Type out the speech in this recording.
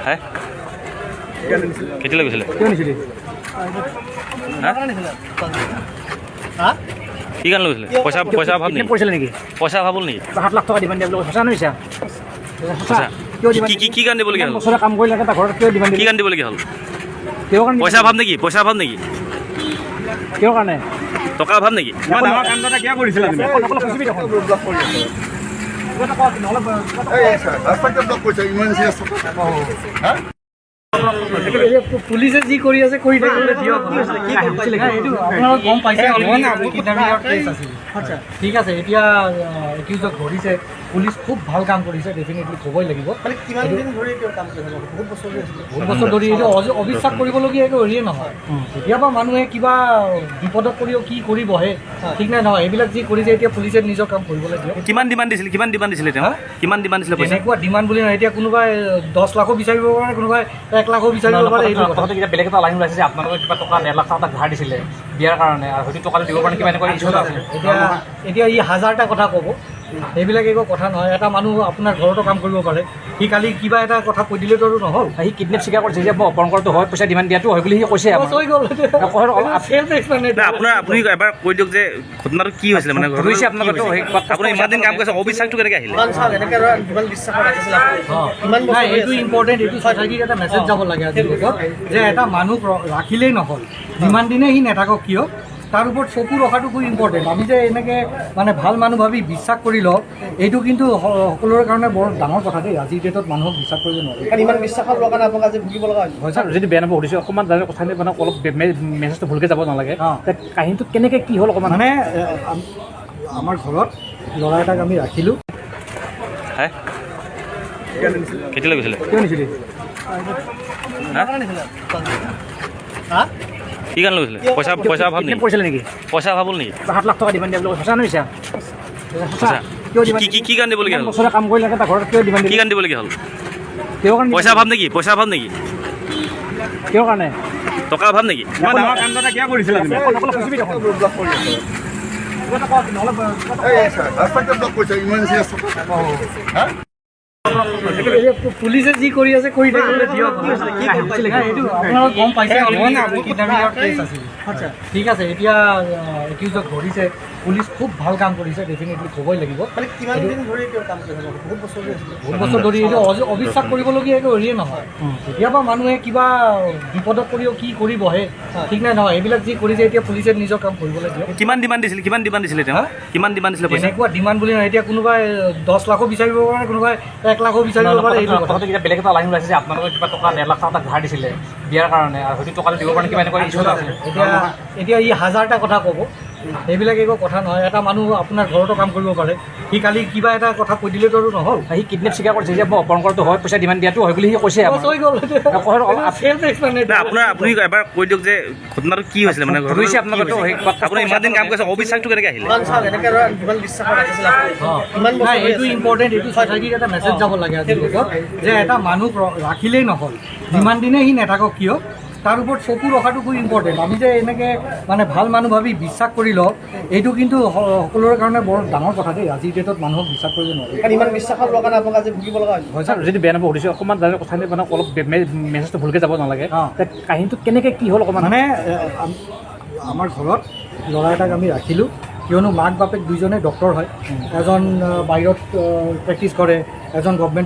হে কেতিয়ালৈ গৈছিলে কি কাৰণে গৈছিলে পইচা অভাৱ নেকি পইচা অভাৱ হ'ল নেকি 7 লাখ টকা ডিমাণ্ড দিবলৈ সঁচা নহয় কি কাৰণে দিবলগীয়া হ'ল বছৰে কাম কৰিলে এটা ঘৰত কিয় ডিমাণ্ড কি কাৰণে দিবলগীয়া হ'ল কিয় কাৰণে পইচা অভাৱ নেকি কিয় কাৰণে টকা অভাৱ নেকি ডাঙৰ কাণ্ড এটা কিয় কৰিছিলা তুমি পুলিচে যি কৰি আছে কৰি থাকিবলৈ দিয়ক আপোনালোক গম পাইছে আচ্ছা ঠিক আছে এতিয়া একিউজক ধৰিছে পুলিচ খুব ভাল কাম কৰিছে ডেফিনেটলি ক'বই লাগিব বহুত বছৰ ধৰি এইটো অবিশ্বাস কৰিবলগীয়া একো হেৰিয়ে নহয় কেতিয়াবা মানুহে কিবা বিপদত পৰিও কি কৰিবহে ঠিক নাই নহয় এইবিলাক যি কৰিছে এতিয়া পুলিচে নিজৰ কাম কৰিবলৈ দিয়ক কিমান ডিমাণ্ড দিছিলে তেওঁ কিমান ডিমাণ্ড দিছিলে পইচা এনেকুৱা ডিমাণ্ড বুলি নহয় এতিয়া কোনোবাই 10 লাখো বিচাৰিব পাৰে কোনোবাই 1 লাখো বিচাৰিব পাৰে এইটো কথাটো এতিয়া বেলেগ এটা লাইন ওলাইছে যে আপোনালোকে কিবা টকা 1.5 লাখ টকা ধাৰ দিছিলে বিয়াৰ কাৰণে আৰু হয়তো টকাটো দিব কাৰণে কিবা এনেকুৱা ইছ্যু আছে এতিয়া ই 1000টা কথা ক'ব সেইবিলাক একো কথা নহয় এটা মানুহ আপোনাৰ ঘৰতো কাম কৰিব পাৰে সি কালি কিবা এটা কথা কৈ দিলেতো আৰু নহ'ল সি কিডনেপ স্বীকাৰ কৰিছে যে মই অপহৰণ কৰাটো হয় পইচা ডিমাণ্ড দিয়াটো হয় বুলি সি কৈছে আপুনি এবাৰ কৈ দিয়ক যে ঘটনাটো কি হৈছিলে মানে আপুনি ইমান দিন কাম কৰিছে অবিশ্বাসটো কেনেকৈ আহিলে এইটো ইম্পৰ্টেণ্ট এইটো ছ'চাইটিত এটা মেছেজ যাব লাগে আজিৰ যুগত যে এটা মানুহ ৰাখিলেই নহ'ল যিমান দিনে সি নাথাকক কিয় তাৰ ওপৰত চকু ৰখাটো খুব ইম্পৰ্টেণ্ট আমি যে এনেকৈ মানে ভাল মানুহ ভাবি বিশ্বাস কৰি লওঁ এইটো কিন্তু সকলোৰে কাৰণে বৰ ডাঙৰ কথা দেই আজিৰ ডেটত মানুহক বিশ্বাস কৰিব নোৱাৰে ইমান বিশ্বাসৰ লোৱাৰ কাৰণে আপোনাক আজি ভুগিব লগা হয় ছাৰ যদি বেয়া নাপাব সুধিছোঁ অকণমান জানে কথা মানে অলপ মেছেজটো ভুলকৈ যাব নালাগে কাহিনীটো কেনেকৈ কি হ'ল অকণমান মানে আমাৰ ঘৰত ল'ৰা এটাক আমি ৰাখিলোঁ কেতিয়ালৈ গৈছিলে কিয় নিছিলে কি কাৰণে গৈছিলে পইচা অভাৱ নেকি পইচা অভাৱ হ'ল নেকি 7 লাখ টকা ডিমাণ্ড দিবলৈ সঁচা নহয় কি কাৰণে দিবলগীয়া হ'ল বছৰে কাম কৰিলে এটা ঘৰত কিয় ডিমাণ্ড কি কাৰণে দিবলগীয়া হ'ল কিয় কাৰণে পইচা অভাৱ নেকি কিয় কাৰণে টকা অভাৱ নেকি ডাঙৰ কাণ্ড এটা কিয় কৰিছিলা তুমি পুলিচে যি কৰি আছে কৰি থাকিবলৈ দিয়ক এইটো আপোনালোক গম পাইছে আচ্ছা ঠিক আছে এতিয়া একিউজক ধৰিছে পুলিচ খুব ভাল কাম কৰিছে ডেফিনেটলি ক'বই লাগিব বহুত বছৰ ধৰি এইটো অবিশ্বাস কৰিবলগীয়া একো হেৰিয়ে নহয় কেতিয়াবা মানুহে কিবা বিপদত পৰিও কি কৰিবহে ঠিক নাই নহয় এইবিলাক যি কৰিছে এতিয়া পুলিচে নিজৰ কাম কৰিবলৈ দিয়ক কিমান ডিমাণ্ড দিছিলে তেওঁ কিমান ডিমাণ্ড দিছিলে পইচা এনেকুৱা ডিমাণ্ড বুলি নহয় এতিয়া কোনোবাই 10 লাখো বিচাৰিব পাৰে কোনোবাই 1 লাখো বিচাৰিব পাৰে এইটো কথাটো এতিয়া বেলেগ এটা লাইন ওলাইছে যে আপোনালোকে কিবা টকা 1.5 লাখ টকা ধাৰ দিছিলে বিয়াৰ কাৰণে আৰু হয়তো টকাটো দিব কাৰণে কিবা এনেকুৱা ইছ্যু আছে এতিয়া ই 1000টা কথা ক'ব সেইবিলাক একো কথা নহয় এটা মানুহ আপোনাৰ ঘৰতো কাম কৰিব পাৰে সি কালি কিবা এটা কথা কৈ দিলেতো আৰু নহ'ল সি কিডনেপ স্বীকাৰ কৰিছে যে মই অপহৰণ কৰাটো হয় পইচা ডিমাণ্ড দিয়াটো হয় বুলি সি কৈছে আপুনি এবাৰ কৈ দিয়ক যে ঘটনাটো কি হৈছিলে মানে আপুনি ইমান দিন কাম কৰিছে অবিশ্বাসটো কেনেকৈ আহিলে এইটো ইম্পৰ্টেণ্ট এইটো ছ'চাইটিত এটা মেছেজ যাব লাগে আজিৰ যুগত যে এটা মানুহ ৰাখিলেই নহ'ল যিমান দিনে সি নাথাকক কিয় তাৰ ওপৰত চকু ৰখাটো খুব ইম্পৰ্টেণ্ট আমি যে এনেকৈ মানে ভাল মানুহ ভাবি বিশ্বাস কৰি লওঁ এইটো কিন্তু সকলোৰে কাৰণে বৰ ডাঙৰ কথা দেই আজিৰ ডেটত মানুহক বিশ্বাস কৰিব নোৱাৰে ইমান বিশ্বাসৰ লোৱাৰ কাৰণে আপোনাক আজি ভুগিব লগা হয় ছাৰ যদি বেয়া নাপাব সুধিছোঁ অকণমান জানে কথা মানে অলপ মেছেজটো ভুলকৈ যাব নালাগে কাহিনীটো কেনেকৈ কি হ'ল অকণমান মানে আমাৰ ঘৰত ল'ৰা এটাক আমি ৰাখিলোঁ কিয়নো মাক বাপেক দুইজনে ডক্তৰ হয় এজন বাহিৰত প্ৰেক্টিছ কৰে এজন গভমেণ্ট